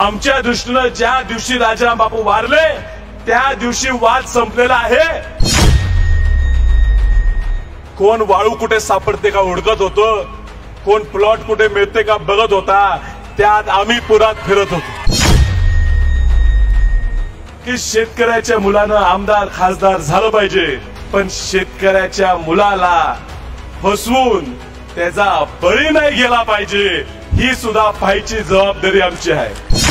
आमच्या दृष्टीनं ज्या दिवशी राजाराम बापू वारले त्या दिवशी वाद संपलेला आहे। कोण वाळू कुठे सापडते का ओळखत होतो, कोण प्लॉट कुठे मिळते का बघत होता, त्यात आम्ही पुरात फिरत होतो की शेतकऱ्याच्या मुलानं आमदार खासदार झालं पाहिजे, पण शेतकऱ्याच्या मुलाला फसवून त्याचा बळी नाही गेला पाहिजे, ही सुद्धा पाहायची जबाबदारी आमची आहे।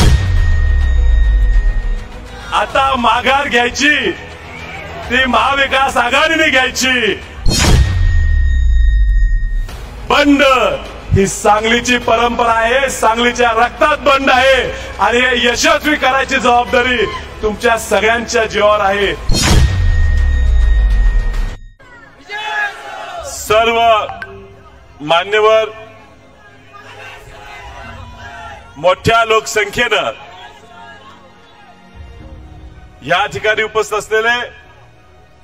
आता माघार घ्यायची ती महाविकास आघाडीने घ्यायची। बंड ही सांगलीची परंपरा आहे, सांगलीच्या रक्तात बंड आहे आणि हे यशस्वी करायची जबाबदारी तुमच्या सगळ्यांच्या जीवावर आहे। सर्व मान्यवर मोठ्या लोकसंख्येनं या ठिकाणी उपस्थित असलेले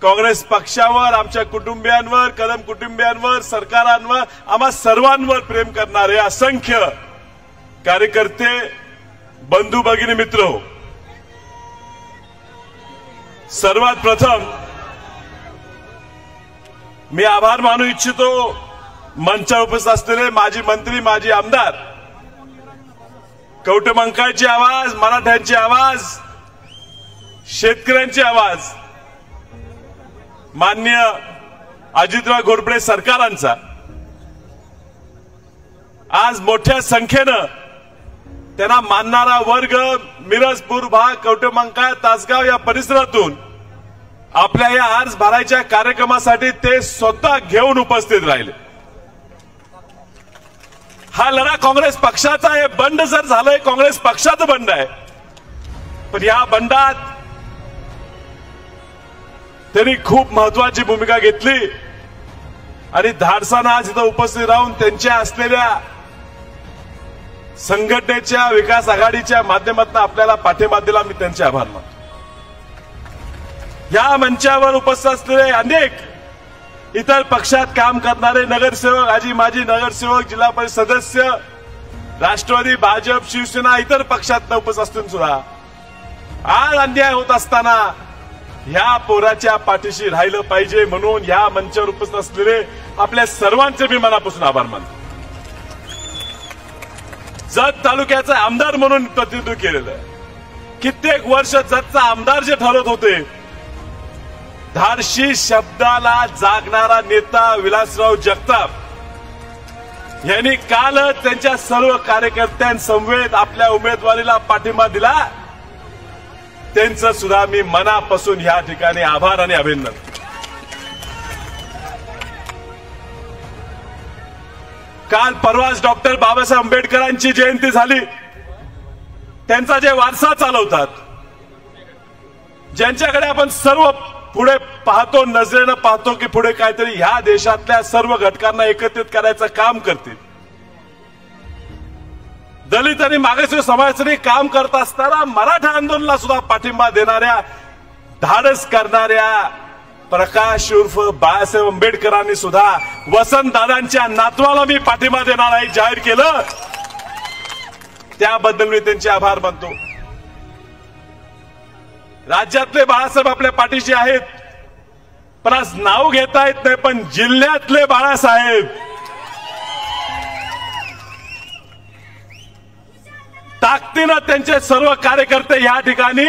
काँग्रेस पक्षावर, आमच्या कुटुंबियांवर, कदम कुटुंबियांवर, सरकारांवर, आम्हा सर्वांवर प्रेम करणारे असंख्य कार्यकर्ते, बंधू भगिनी मित्र, सर्वात प्रथम मी आभार मानू इच्छितो मंचावर उपस्थित असलेले माजी मंत्री, माजी आमदार, कवठेमंकाळची आवाज, मराठ्यांची आवाज, शेतकऱ्यांची आवाज, माननीय अजितराव घोरपडे सरकारांचा। आज मोठ्या संख्येनं त्यांना मानणारा वर्ग मिरजपूर भाग, कवठेमंकाळ, तासगाव या परिसरातून आपल्या या अर्ज भरायच्या कार्यक्रमासाठी ते स्वतः घेऊन उपस्थित राहिले। हा लढा काँग्रेस पक्षाचा आहे। बंड जर झालंय काँग्रेस पक्षाचं बंड आहे, पण या बंडात त्यांनी खूप महत्वाची भूमिका घेतली आणि धाडसानं आज इथं उपस्थित राहून त्यांच्या असलेल्या संघटनेच्या विकास आघाडीच्या माध्यमातून आपल्याला पाठिंबा दिला। मी त्यांचे आभार मानतो। या मंचावर उपस्थित असलेले अनेक इतर पक्षात काम करणारे नगरसेवक, आजी माजी नगरसेवक, जिल्हा परिषद सदस्य, राष्ट्रवादी, भाजप, शिवसेना, इतर पक्षात उपस्थित असून सुद्धा आज अन्याय होत असताना ह्या पोराच्या पाठीशी राहिलं पाहिजे म्हणून ह्या मंचावर उपस्थित असलेले आपल्या सर्वांचे मी मनापासून आभार मानतो। जत तालुक्याचा आमदार म्हणून प्रतिनिधित्व केलेलं, कित्येक वर्ष जतचा आमदार जे ठरवत होते, धाडशी शब्दाला जागणारा नेता विलासराव जगताप यांनी कालच त्यांच्या सर्व कार्यकर्त्यांसमवेत आपल्या उमेदवारीला पाठिंबा दिला। त्यांचं सुद्धा मी मनापासून या ठिकाणी आभार आणि अभिनंदन। काल परवाच डॉक्टर बाबासाहेब आंबेडकरांची जयंती झाली। त्यांचा जे वारसा चालवतात, ज्यांच्याकडे आपण सर्व पुढे पाहतो, नजरेनं पाहतो की पुढे काहीतरी ह्या देशातल्या सर्व घटकांना एकत्रित करायचं काम करतील, दलित आणि मागासवर्गीय समाजासाठी काम करत असताना मराठा आंदोलनाला सुद्धा पाठिंबा देणाऱ्या, धाडस करणाऱ्या प्रकाश उर्फ बाळासाहेब आंबेडकरांनी सुद्धा वसंतदादांच्या नातवाला मी पाठिंबा देणार आहे जाहीर केलं। त्याबद्दल मी त्यांचे आभार मानतो। राज्यातले बाळासाहेब आपल्या पाठीशी आहेत, पण आज नाव घेता येत नाही, पण जिल्ह्यातले बाळासाहेब ताकदीनं त्यांचे सर्व कार्यकर्ते या ठिकाणी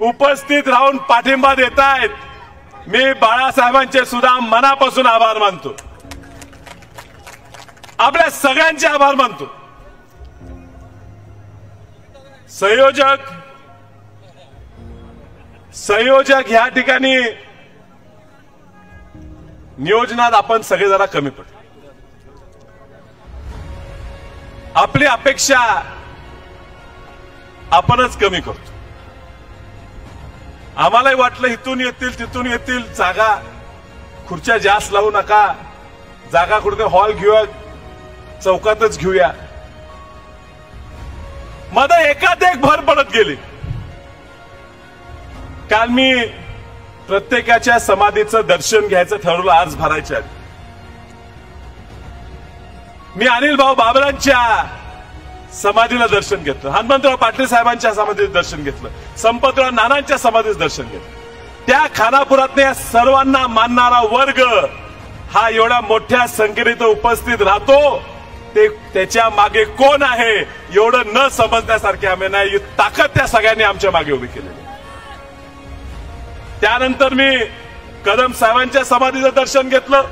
उपस्थित राहून पाठिंबा देत आहेत। मी बाळासाहेबांचे सुद्धा मनापासून आभार मानतो, आपल्या सगळ्यांचे आभार मानतो। संयोजक या ठिकाणी नियोजनात आपण सगळे जरा कमी पडतो। आपली अपेक्षा आपणच कमी करतो। आम्हालाही वाटलं इथून येतील तिथून येतील, जागा खुर्च्या जास्त लावू नका, जागा कुठे हॉल घेऊया, चौकातच घेऊया, मध्ये एकात एक भर पडत गेली। काल मी प्रत्येकाच्या समाधीचं दर्शन घ्यायचं ठरवलं अर्ज भरायच्या आधी। मी अनिल भाऊ बाबरांच्या समाधीला दर्शन घेतलं, हनुमंतराव पाटील साहेबांच्या समाधीचं दर्शन घेतलं, संपतराव नानांच्या समाधीचं दर्शन घेतलं. त्या खानापुरात या सर्वांना मानणारा वर्ग हा एवढ्या मोठ्या संख्येने उपस्थित राहतो. ते त्याच्या मागे कोण आहे एवढं न समजण्यासारखे आम्ही नाही, ताकद त्या सगळ्यांनी आमच्या मागे उभी केलेली. त्यानंतर मी कदम साहेबांच्या समाधीचं दर्शन घेतलं,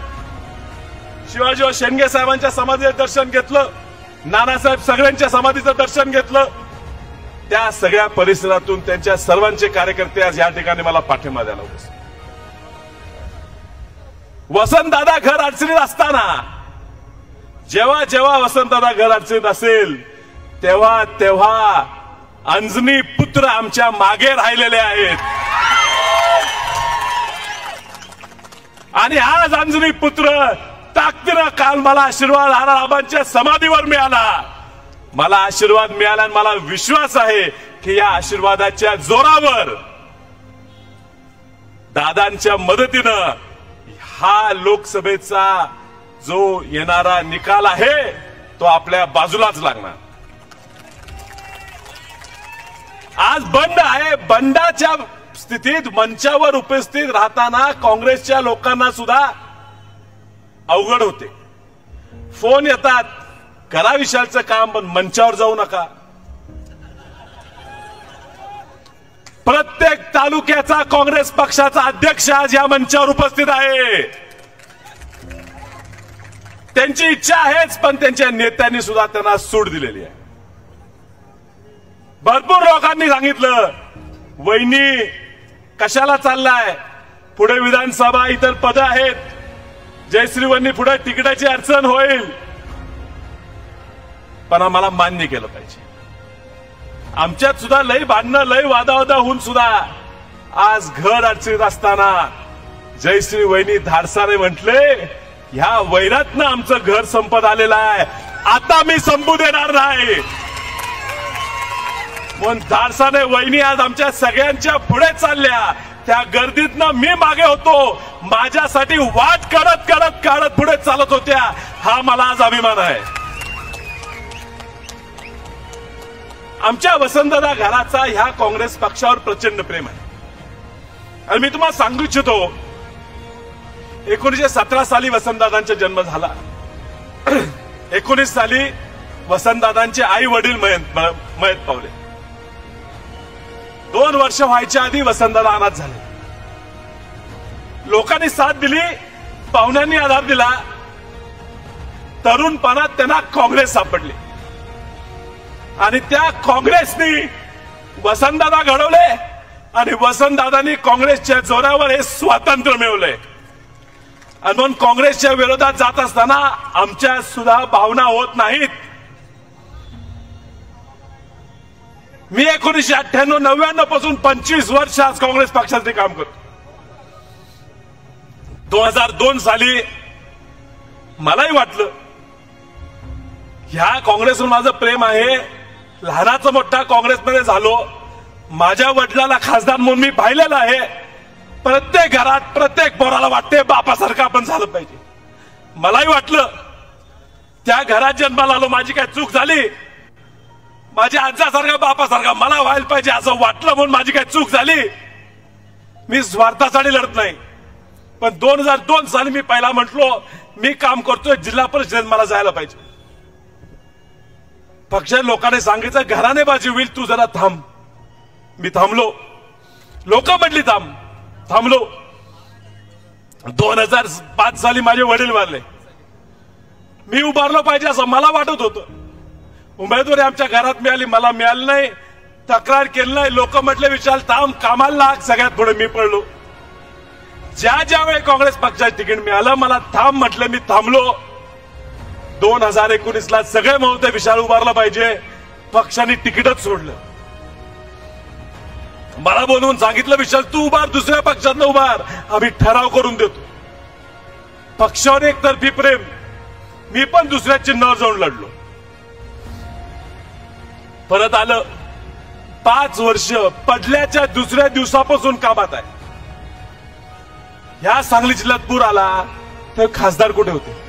शिवाजीराव शेंडगे साहेबांच्या समाधीचं दर्शन घेतलं, नानासाहेब सगळ्यांच्या समाधीचं दर्शन घेतलं. त्या सगळ्या परिसरातून त्यांच्या सर्वांचे कार्यकर्ते आज या ठिकाणी मला पाठिंबा द्यायला होते. वसंतदादा घर अडचणीत असताना, जेव्हा जेव्हा वसंतदादा घर अडचणीत असेल तेव्हा तेव्हा अंजनी पुत्र आमच्या मागे राहिलेले आहेत. आणि आज अंजनी पुत्र ताकदीनं काल मला आशीर्वाद आबांच्या समाधीवर मिळाला. मला आशीर्वाद मिळाला आणि मला विश्वास आहे की या आशीर्वादाच्या जोरावर दादांच्या मदतीनं हा लोकसभेचा जो येणारा निकाल आहे तो आपल्या बाजूलाच लागणार. आज बंड आहे. बंडाच्या स्थितीत मंचावर उपस्थित राहताना काँग्रेसच्या लोकांना सुद्धा अवघड होते. फोन येतात, करा विशालचं काम पण मंचावर जाऊ नका. प्रत्येक तालुक्याचा काँग्रेस पक्षाचा अध्यक्ष आज या मंचावर उपस्थित आहे. त्यांची इच्छा आहेच, पण त्यांच्या नेत्यांनी सुद्धा त्यांना सूट दिलेली आहे. भरपूर लोकांनी सांगितलं, वहिनी कशाला चाललाय, पुढे विधानसभा इतर पद आहेत, जयश्रीवहिनी पुढे तिकिटाची अडचण होईल. पण आम्हाला मान्य केलं पाहिजे. आमच्यात सुद्धा लई भांडणं, लई वादावादा होऊन सुद्धा आज घर अडचणीत असताना जयश्री वहिनी धाडसाने म्हटले, ह्या वैरातनं आमचं घर संपत आलेलं आहे, आता मी संपू देणार नाही. म्हणून धाडसाने वहिनी आज आमच्या सगळ्यांच्या पुढे चालल्या. त्या गर्दीतनं मी मागे होतो, माझ्यासाठी वाट काढत पुढे चालत होत्या. हा मला आज अभिमान आहे. आमच्या वसंतदादा घराचा ह्या काँग्रेस पक्षावर प्रचंड प्रेम आहे. आणि मी तुम्हाला सांगू इच्छितो, 1917 साली वसंतदादांचा जन्म झाला. 19 साली वसंतदादांचे आई वडील मयत पावले. 2 वर्ष व्हायच्या आधी वसंतदादा अनाथ झाले. लोकांनी साथ दिली, पाहुण्यांनी आधार दिला. तरुणपणात त्यांना काँग्रेस सापडली आणि त्या काँग्रेसनी वसंतदादा घडवले आणि वसंतदादांनी काँग्रेसच्या जोरावर हे स्वातंत्र्य मिळवले. आणि म्हणून काँग्रेसच्या विरोधात जात असताना आमच्या सुद्धा भावना होत नाहीत. मी 1998-99 पासून 25 वर्ष आज काँग्रेस पक्षाचे काम करतो. 2002 साली मलाही वाटलं ह्या काँग्रेसवर माझं प्रेम आहे. लहानाचं मोठा काँग्रेसमध्ये झालो. माझ्या वडिलाला खासदार म्हणून मी पाहिलेलं आहे. प्रत्येक घरात प्रत्येक पोराला वाटते बापासारखं आपण झालं पाहिजे. मलाही वाटलं, त्या घरात जन्माला आलो, माझी काय चूक झाली, माझ्या आजासारखा बापासारखा मला व्हायला पाहिजे असं वाटलं म्हणून माझी काय चूक झाली. मी स्वार्थासाठी लढत नाही. पण 2002 साली मी पहिला म्हटलो, मी काम करतोय जिल्हा परिषदेत, मला जायला पाहिजे. पक्ष लोकांनी सांगितलं घराने बाजी होईल, तू जरा थांब. मी थांबलो. लोक म्हटली थांबलो. 2005 साली माझे वडील वारले. मी उभारलो पाहिजे असं मला वाटत होतं. उमेदवारी आमच्या घरात मिळाली, मला मिळाली नाही. तक्रार केली नाही. लोक म्हटले विशाल थांब, कामाला लाग. सगळ्यात पुढे मी पडलो. ज्या वेळी काँग्रेस पक्षाचं तिकीट मिळालं, मला थांब म्हटलं, मी थांबलो. 2019 ला सगळे म्हणते विशाल उभारला पाहिजे, पक्षाने तिकीटच सोडलं. मला बोलवून सांगितलं विशाल तू उभार, दुसऱ्या पक्षातनं उभार, आम्ही ठराव करून देतो. पक्षावर एकतर्फी प्रेम. मी पण दुसऱ्या चिन्हावर जाऊन लढलो. परत आलं. 5 वर्ष पडल्याच्या दुसऱ्या दिवसापासून कामात आहे. ह्या सांगली जिल्ह्यात पूर आला तर खासदार कुठे होते?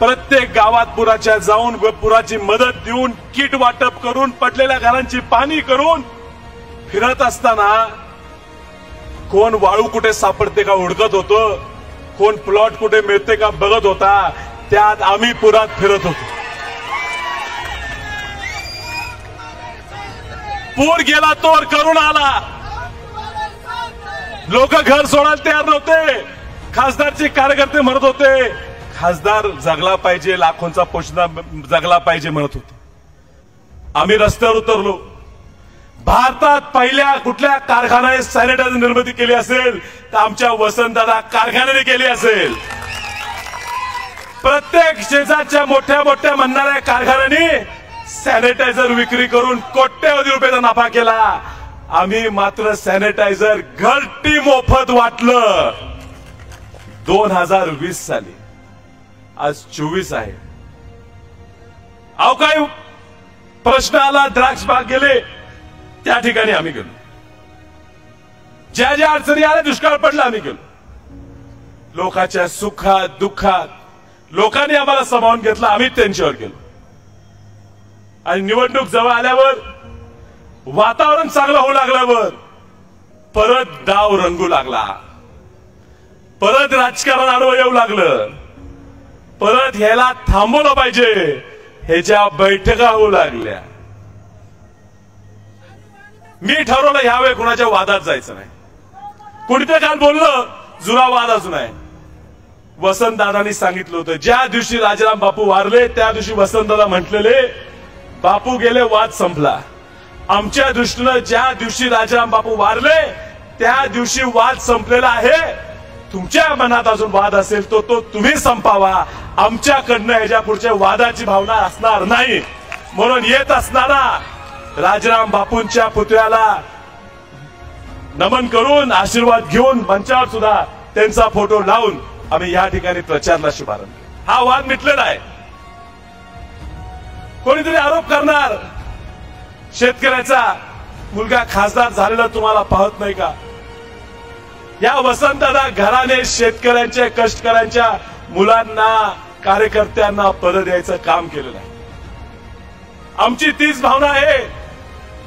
प्रत्येक गावात पुराच्या जाऊन पुराची मदत देऊन किट वाटप करून पडलेल्या घरांची पाहणी करून फिरत असताना कोण वाळू कुठे सापडते का हुडकत होतं, कोण प्लॉट कुठे मिळते का बघत होता, त्यात आम्ही पुरात फिरत होतो. पूर गेला तोवर करून आला. लोक घर सोडायला तयार नव्हते. खासदारचे कार्यकर्ते म्हणत होते खासदार जगला पाहिजे, लाखोंचा पोषणा जगला पाहिजे म्हणत होते. आम्ही रस्त्यावर उतरलो. भारतात पहिल्या कुठल्या कारखान्याने सॅनिटायझर निर्मिती केली असेल तर आमच्या वसंतदादा कारखान्याने केली असेल. प्रत्येक शेजारच्या मोठ्या मोठ्या म्हणणाऱ्या कारखान्याने सॅनिटायझर विक्री करून कोट्यवधी रुपयाचा नफा केला. आम्ही मात्र सॅनिटायझर घरटी मोफत वाटलं. 2020 साली, आज 24 आहे. अहो काय प्रश्न आला, द्राक्ष बाग गेले त्या ठिकाणी आम्ही गेलो. ज्या ज्या अडचणी आल्या, दुष्काळ पडला, आम्ही गेलो. लोकांच्या सुखात दुःखात लोकांनी आम्हाला सामावून घेतलं, आम्ही त्यांच्यावर गेलो. आणि निवडणूक जवळ आल्यावर, वातावरण चांगलं होऊ लागल्यावर परत डाव रंगू लागला. परत राजकारण आडवं येऊ लागलं. परत ह्याला थांबवलं पाहिजे ह्याच्या बैठका होऊ लागल्या. मी ठरवलं ह्यावेळी कुणाच्या वादात जायचं नाही. कुणीतरी काल बोललं जुना वाद अजून आहे. वसंतदादांनी सांगितलं होतं ज्या दिवशी राजाराम बापू वारले त्या दिवशी वसंतदादा म्हटलेले बापू गेले वाद संपला. आमच्या दृष्टीनं ज्या दिवशी राजाराम बापू वारले त्या दिवशी वाद संपलेला आहे. तुमच्या मनात अजून वाद असेल तो तुम्ही संपावा. आमच्याकडनं ह्याच्या पुढच्या वादाची भावना असणार नाही. म्हणून येत असणारा राजाराम बापूंच्या पुतळ्याला नमन करून आशीर्वाद घेऊन मंचावर सुद्धा त्यांचा फोटो लावून आम्ही या ठिकाणी प्रचारला शुभारंभ. हा वाद मिटलेला आहे. कोणीतरी आरोप करणार शेतकऱ्याचा मुलगा खासदार झालेला तुम्हाला पाहत नाही का? या वसंतदादा घराने शेतकऱ्यांच्या कष्टकऱ्यांच्या मुलांना कार्यकर्त्यांना पद द्यायचं काम केलेलं आहे. आमची तीच भावना आहे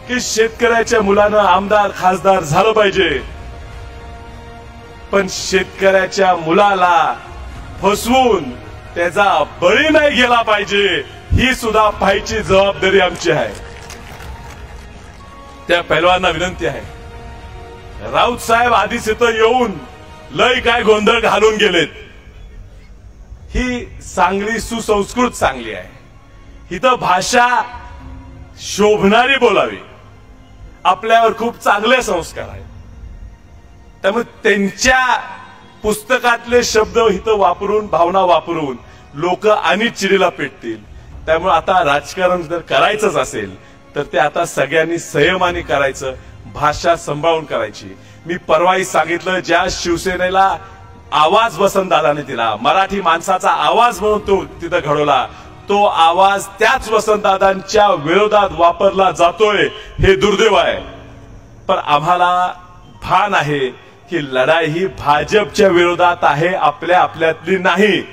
की शेतकऱ्याच्या मुलानं आमदार खासदार झालं पाहिजे. पण शेतकऱ्याच्या मुलाला फसवून त्याचा बळी नाही गेला पाहिजे ही सुद्धा पाहायची जबाबदारी आमची आहे. त्या पैलवांना विनंती आहे, राऊत साहेब आधीच इथं येऊन लय काय गोंधळ घालून गेलेत. ही सांगली सुसंस्कृत चांगली आहे. इथं भाषा शोभणारी बोलावी. आपल्यावर खूप चांगले संस्कार आहेत. त्यामुळे त्यांच्या पुस्तकातले शब्द इथं वापरून भावना वापरून लोक आणि चिडीला पेटतील. त्यामुळे आता राजकारण जर करायचंच असेल तर ते आता सगळ्यांनी संयमाने करायचं, भाषा सांभाळून करायची. मी परवाही सांगितलं ज्या शिवसेनेला आवाज वसंतदादाने दिला, मराठी माणसाचा आवाज म्हणून तो तिथं घडवला, तो आवाज त्याच वसंतदादांच्या विरोधात वापरला जातोय हे दुर्दैव आहे. पण आम्हाला भान आहे की लढाई ही भाजपच्या विरोधात आहे, आपल्यातली नाही.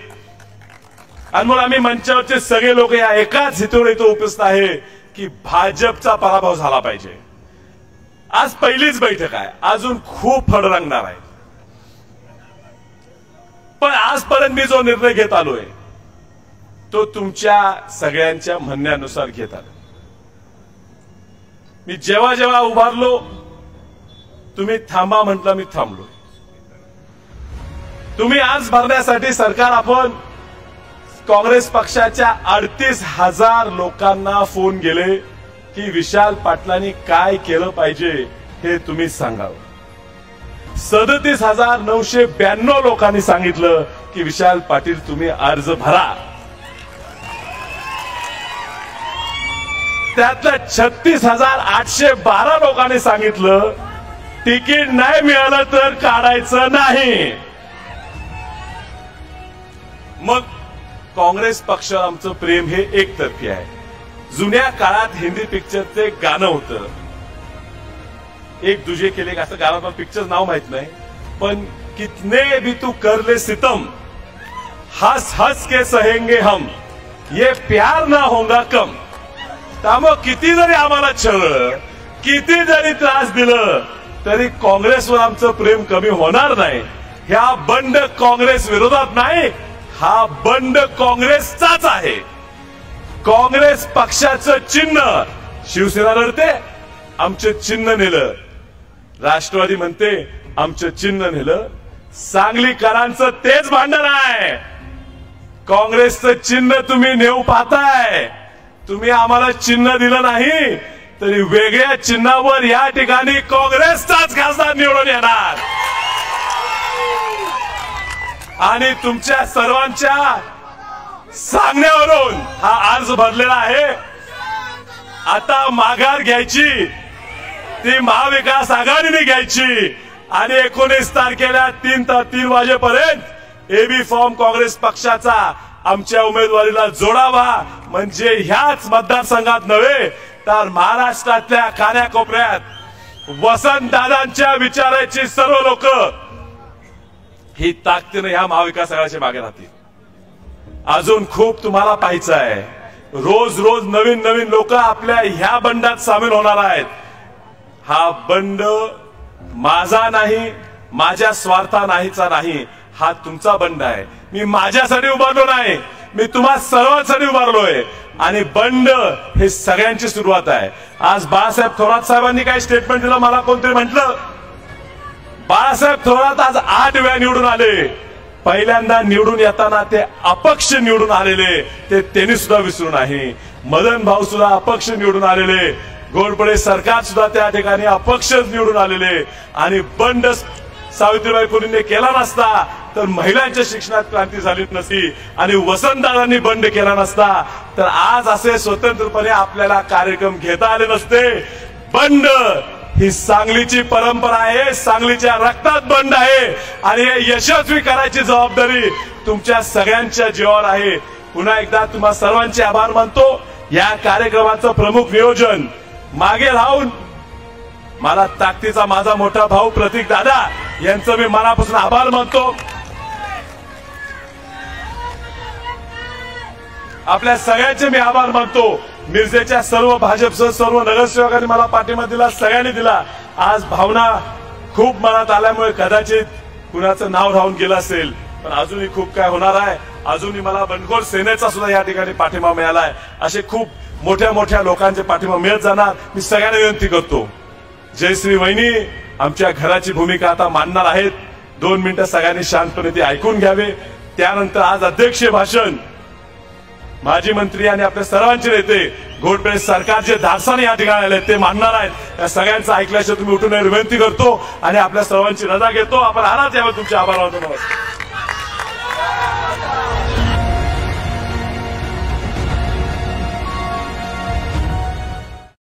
आणि म्हणून आम्ही मंचावरचे सगळे लोक या एकाच हेतूने इथं उपस्थित आहे की भाजपचा पराभव झाला पाहिजे. आज पहिलीच बैठक आहे, अजून खूप फड रंगणार आहे. पण आजपर्यंत मी जो निर्णय घेत आलोय तो तुमच्या सगळ्यांच्या म्हणण्यानुसार घेत आलो. मी जेव्हा जेव्हा उभारलो तुम्ही थांबा म्हटलं, मी थांबलो. तुम्ही आज भरण्यासाठी सरकार आपण काँग्रेस पक्षाच्या 38,000 लोकांना फोन गेले की विशाल पाटलांनी काय केलं पाहिजे हे तुम्ही सांगावं. 37,992 लोकांनी सांगितलं की विशाल पाटील तुम्ही अर्ज भरा. त्यातल्या 36,812 लोकांनी सांगितलं तिकीट नाही मिळालं तर काढायचं नाही. मग काँग्रेस पक्षावर आमचं प्रेम हे एकतर्फी आहे. जुन्या काळात हिंदी पिक्चरचे गाणं होतं, एक दुजे केले असं गाणं, पिक्चर नाव माहित नाही, पण कितने भी तू कर ले सितम हंस हंस के सहेंगे हम, ये प्यार ना होगा कम. त्यामुळे किती जरी आम्हाला छळ, किती जरी त्रास दिलं तरी काँग्रेसवर आमचं प्रेम कमी होणार नाही. ह्या बंड काँग्रेस विरोधात नाही, हा बंड काँग्रेसचाच आहे. काँग्रेस पक्षाचं चिन्ह शिवसेना लढते, आमचं चिन्ह नेलं. राष्ट्रवादी म्हणते आमचं चिन्ह नेलं. सांगलीकरांचं तेच भांडण आहे. काँग्रेसचं चिन्ह तुम्ही नेऊ पाहताय. तुम्ही आम्हाला चिन्ह दिलं नाही तरी वेगळ्या चिन्हावर या ठिकाणी काँग्रेसचाच खासदार निवडून येणार. आणि तुमच्या सर्वांच्या सांगण्यावरून हा अर्ज भरलेला आहे. आता माघार घ्यायची ती महाविकास आघाडीने घ्यायची आणि 19 तारखेला 3 वाजेपर्यंत एबी फॉर्म काँग्रेस पक्षाचा आमच्या उमेदवारीला जोडावा. म्हणजे ह्याच मतदारसंघात नव्हे तर महाराष्ट्रातल्या कानाकोपऱ्यात वसंतदादांच्या विचाराची सर्व लोक ही ताकदीने ह्या महाविकास आघाडीच्या मागे राहतील. अजून खूप तुम्हाला पाहायचं आहे. रोज रोज नवीन नवीन लोक आपल्या ह्या बंडात सामील होणार आहेत. हा बंड माझा नाही, माझ्या स्वार्था नाहीचा नाही, हा तुमचा बंड आहे. मी माझ्यासाठी उभारलो नाही, मी तुम्हा सर्वांसाठी उभारलोय. आणि बंड हे सगळ्यांची सुरुवात आहे. आज बाळासाहेब थोरात साहेबांनी काय स्टेटमेंट दिलं, मला कोणतरी म्हटलं बाळासाहेब थोरात आज 8 वेळा निवडून आले. पहिल्यांदा निवडून येताना ते अपक्ष निवडून आलेले ते त्यांनी सुद्धा विसरू नाही. मदन भाऊ सुद्धा अपक्ष निवडून आलेले. घोरपडे सरकार सुद्धा त्या ठिकाणी अपक्ष निवडून आलेले. आणि बंड सावित्रीबाई फुलेंनी केला नसता तर महिलांच्या शिक्षणात क्रांती झाली नसती आणि वसंतदादांनी बंड केला नसता तर आज असे स्वतंत्रपणे आपल्याला कार्यक्रम घेता आले नसते. बंड ही सांगलीची परंपरा आहे, सांगलीच्या रक्तात बंड आहे आणि हे यशस्वी करायची जबाबदारी तुमच्या सगळ्यांच्या जीवावर आहे. पुन्हा एकदा तुम्हा सर्वांचे आभार मानतो. या कार्यक्रमाचं प्रमुख नियोजन मागे राहून मला ताकदीचा माझा मोठा भाऊ प्रतीक दादा यांचं मी मनापासून आभार मानतो. आपल्या सगळ्यांचे मी आभार मानतो. मिरजेच्या सर्व भाजपसह सर्व नगरसेवकांनी मला पाठिंबा दिला, सगळ्यांनी दिला. आज भावना खूप मनात आल्यामुळे कदाचित कुणाचं नाव राहून गेलं असेल, पण अजूनही खूप काय होणार आहे. अजूनही मला बंडखोर सेनेचा सुद्धा या ठिकाणी पाठिंबा मिळालाय. असे खूप मोठ्या मोठ्या लोकांचे पाठिंबा मिळत जाणार. मी सगळ्यांना विनंती करतो, जयश्री वहिनी आमच्या घराची भूमिका आता मांडणार आहेत. 2 मिनिटं सगळ्यांनी शांतपणे ते ऐकून घ्यावे. त्यानंतर आज अध्यक्षीय भाषण माजी मंत्री आणि आपल्या सर्वांचे नेते घोरपडे सरकारचे धारसाने या ठिकाणी आले ते मांडणार आहेत. या सगळ्यांचं ऐकल्याशिवाय तुम्ही उठून विनंती करतो आणि आपल्या सर्वांची रजा घेतो. आपण आलात यावर तुमचे आभार मानतो.